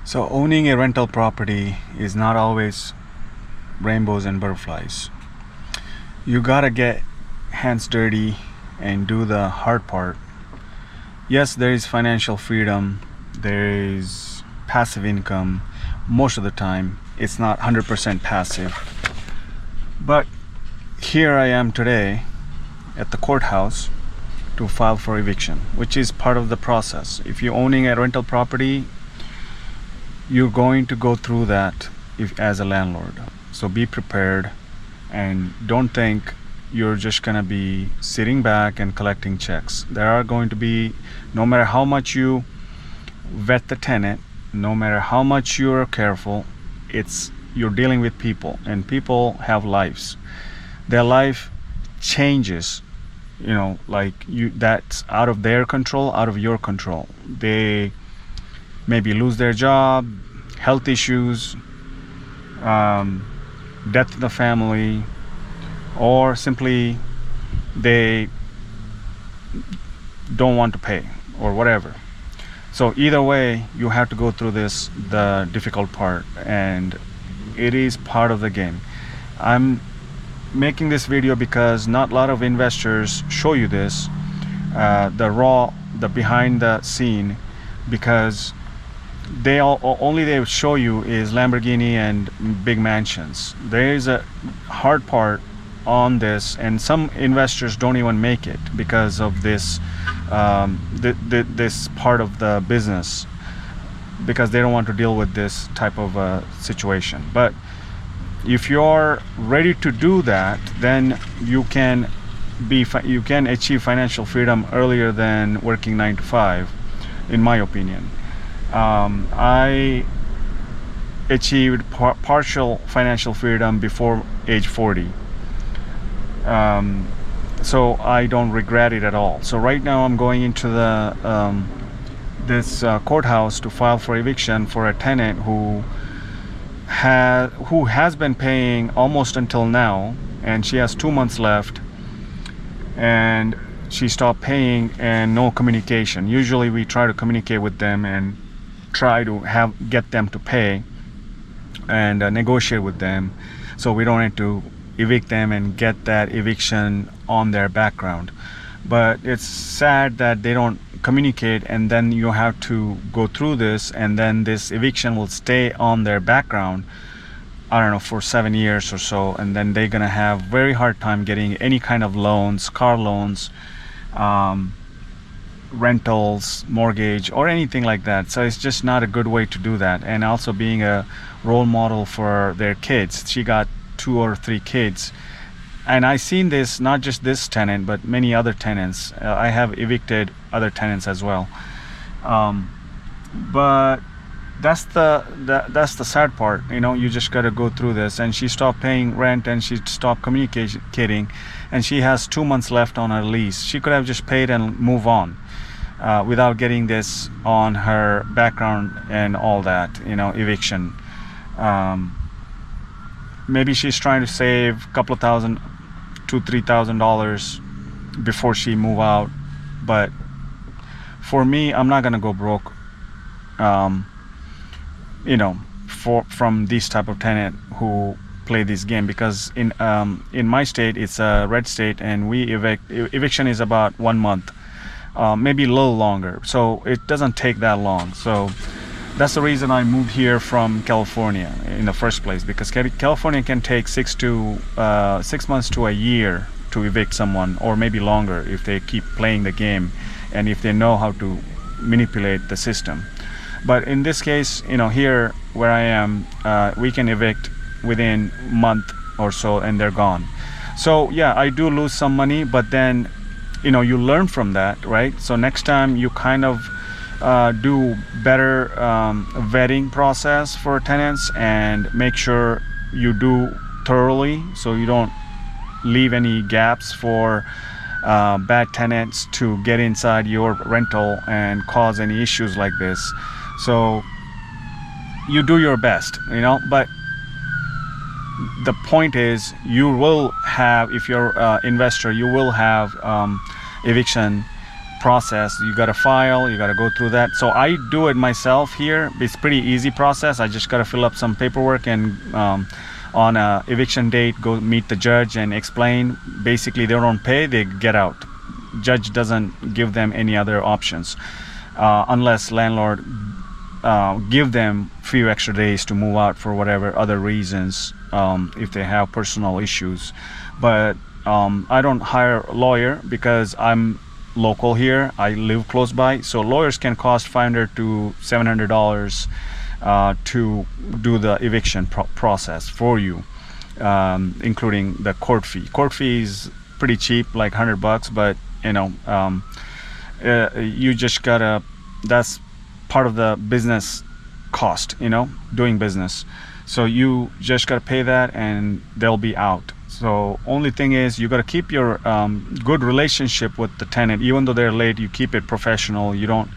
So owning a rental property is not always rainbows and butterflies. You gotta get hands dirty and do the hard part. Yes, there is financial freedom, there is passive income. Most of the time, it's not 100% passive. But here I am today at the courthouse to file for eviction, which is part of the process. If you're owning a rental property, you're going to go through that as a landlord. So be prepared and don't think you're just going to be sitting back and collecting checks. There are going to be, no matter how much you vet the tenant, no matter how much you're careful, you're dealing with people, and people have lives. Their life changes, that's out of their control, out of your control. They maybe lose their job, health issues, death in the family, or simply they don't want to pay or whatever. So either way, you have to go through the difficult part, and it is part of the game. I'm making this video because not a lot of investors show you this, the behind the scene, because they show you is Lamborghini and big mansions. There is a hard part on this, and some investors don't even make it because of this this part of the business, because they don't want to deal with this type of situation. But if you're ready to do that, then you can achieve financial freedom earlier than working 9 to 5, in my opinion. I achieved partial financial freedom before age 40. So I don't regret it at all. So right now I'm going into this courthouse to file for eviction for a tenant who has been paying almost until now, and she has 2 months left, and she stopped paying and no communication. Usually we try to communicate with them and try to get them to pay and negotiate with them, so we don't have to evict them and get that eviction on their background. But it's sad that they don't communicate, and then you have to go through this, and then this eviction will stay on their background, I don't know, for 7 years or so, and then they're gonna have very hard time getting any kind of loans, car loans, rentals, mortgage, or anything like that. So it's just not a good way to do that. And also being a role model for their kids. She got 2 or 3 kids, and I seen this, not just this tenant but many other tenants. I have evicted other tenants as well, but that's the sad part. You just got to go through this. And she stopped paying rent, and she stopped communicating, and she has 2 months left on her lease. She could have just paid and move on without getting this on her background and all that, eviction. Maybe she's trying to save a couple of $2,000 to $3,000 before she move out. But for me, I'm not gonna go broke from these type of tenant who play this game, because in my state, it's a red state, and eviction is about 1 month, maybe a little longer, so it doesn't take that long. So that's the reason I moved here from California in the first place, because California can take 6 months to a year to evict someone, or maybe longer if they keep playing the game and if they know how to manipulate the system. But in this case, here where I am, we can evict within a month or so, and they're gone. So yeah, I do lose some money, but then you learn from that, right? So next time you kind of do better vetting process for tenants, and make sure you do thoroughly, so you don't leave any gaps for bad tenants to get inside your rental and cause any issues like this. So you do your best, but the point is, you will have, if you're investor, you will have eviction process. You got to file, you got to go through that. So I do it myself here. It's pretty easy process. I just got to fill up some paperwork and on a eviction date go meet the judge and explain. Basically they don't pay, they get out. Judge doesn't give them any other options unless landlord give them few extra days to move out for whatever other reasons, if they have personal issues. But I don't hire a lawyer because I'm local here. I live close by, so lawyers can cost $500 to $700 to do the eviction process for you, including the court fee. Court fee is pretty cheap, like $100, but you know, you just gotta, that's part of the business cost, you know, doing business. So you just gotta pay that and they'll be out. So only thing is you got to keep your good relationship with the tenant. Even though they're late, you keep it professional. You don't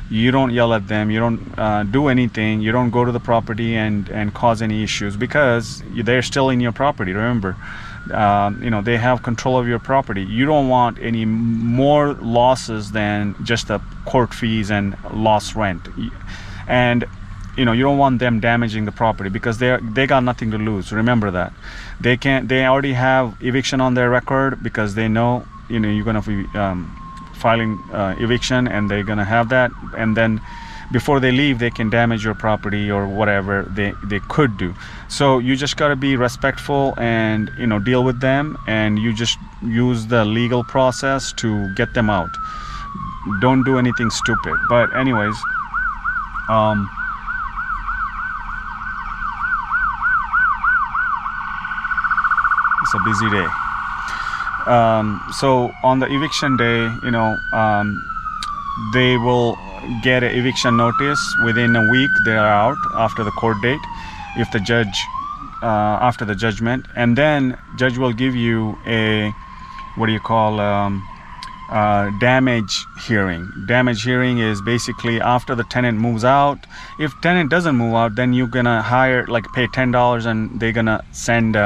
yell at them. You don't do anything. You don't go to the property and cause any issues because they're still in your property. Remember, you know, they have control of your property. You don't want any more losses than just the court fees and lost rent. And you know, you don't want them damaging the property because they got nothing to lose. Remember that. They already have eviction on their record because they know, you know, you're gonna be filing eviction and they're gonna have that, and then before they leave they can damage your property or whatever they could do. So you just got to be respectful and, you know, deal with them, and you just use the legal process to get them out. Don't do anything stupid. But anyways, it's a busy day. So on the eviction day, you know, they will get an eviction notice within a week. They are out after the court date, if the judge after the judgment, and then judge will give you a damage hearing. Damage hearing is basically after the tenant moves out. If tenant doesn't move out, then you're gonna pay $10 and they're gonna send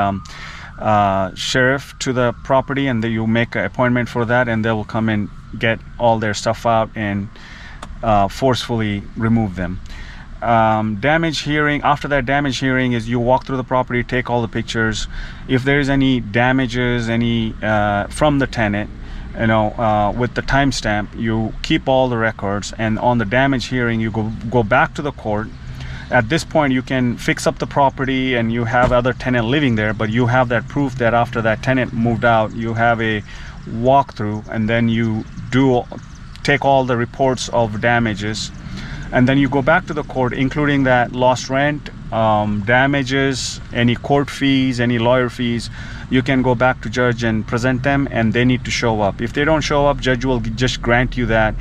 sheriff to the property, and then you make an appointment for that, and they will come and get all their stuff out and forcefully remove them. Damage hearing, after that damage hearing is you walk through the property, take all the pictures. If there's any damages, from the tenant, you know, with the timestamp, you keep all the records, and on the damage hearing you go back to the court. At this point you can fix up the property and you have other tenant living there, but you have that proof that after that tenant moved out, you have a walkthrough, and then you take all the reports of damages, and then you go back to the court, including that lost rent, damages, any court fees, any lawyer fees. You can go back to judge and present them, and they need to show up. If they don't show up, judge will just grant you that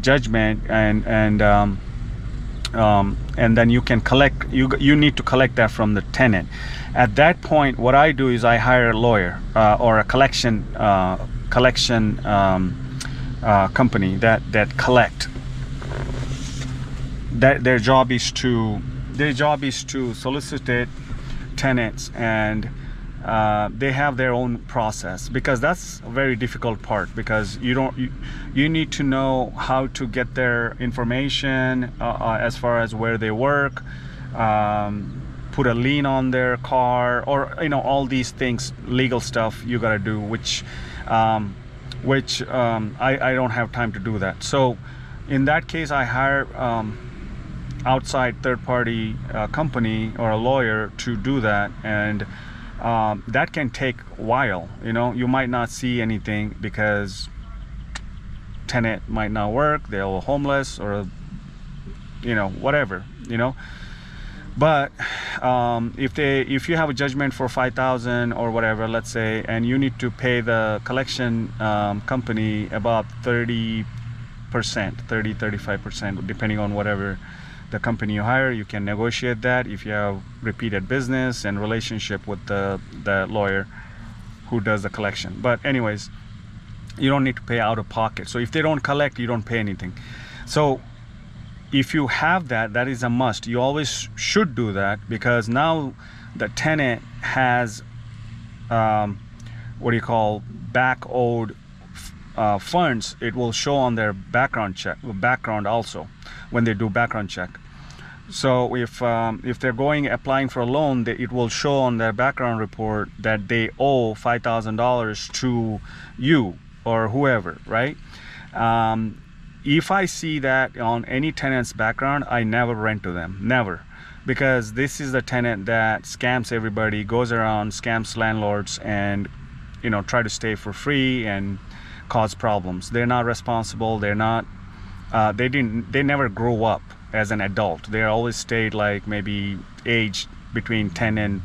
judgment, and then you can collect. You need to collect that from the tenant. At that point, what I do is I hire a lawyer or a collection company that collect. That their job is to solicit tenants, and they have their own process, because that's a very difficult part, because you need to know how to get their information as far as where they work, put a lien on their car, or you know, all these things, legal stuff you got to do, which I don't have time to do that. So in that case I hire outside third-party company or a lawyer to do that, and that can take a while. You know, you might not see anything because tenant might not work, they're homeless, or you know, whatever, you know. But if you have a judgment for $5,000 or whatever, let's say, and you need to pay the collection company about 35%, depending on whatever the company you hire, you can negotiate that if you have repeated business and relationship with the lawyer who does the collection. But anyways, you don't need to pay out of pocket. So if they don't collect, you don't pay anything. So if you have that is a must. You always should do that, because now the tenant has back owed funds, it will show on their background also when they do background check. So if they're applying for a loan, it will show on their background report that they owe $5,000 to you or whoever, right? If I see that on any tenant's background, I never rent to them, never. Because this is the tenant that scams everybody, goes around, scams landlords, and try to stay for free and cause problems. They're not responsible. They're not. They never grow up as an adult. They always stayed like maybe aged between 10 and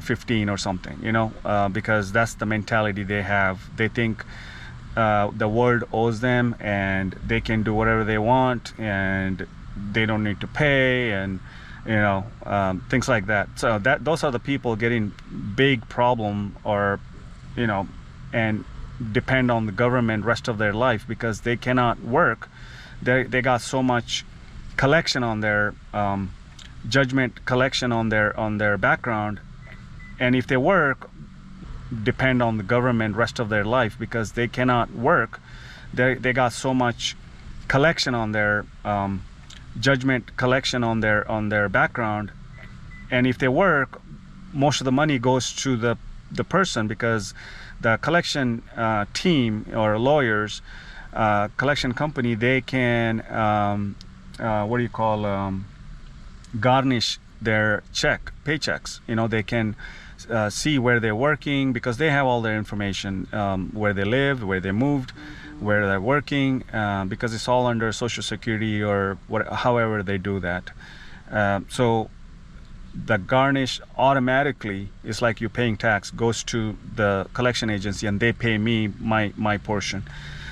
15 or something. Because that's the mentality they have. They think the world owes them and they can do whatever they want and they don't need to pay, and things like that. So those are the people getting big problem, or and depend on the government rest of their life because they cannot work. They got so much collection on their judgment collection on their background, and if they work, depend on the government rest of their life because they cannot work. They got so much collection on their judgment collection on their background, and if they work, most of the money goes to the person because the collection team or lawyers, collection company, they can garnish their paychecks. They can see where they're working because they have all their information, where they live, where they moved, where they're working, because it's all under Social Security or however they do that. So the garnish automatically is like you paying tax, goes to the collection agency and they pay me my portion.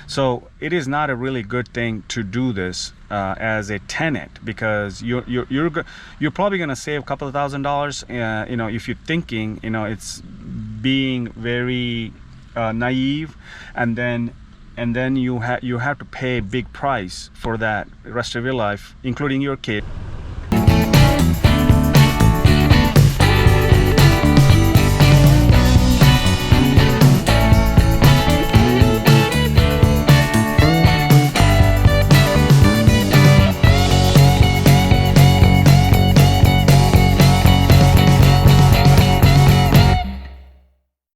So it is not a really good thing to do this as a tenant, because you're probably going to save a couple of $1,000s, if you're thinking, it's being very naive, and then you have to pay a big price for that rest of your life, including your kid.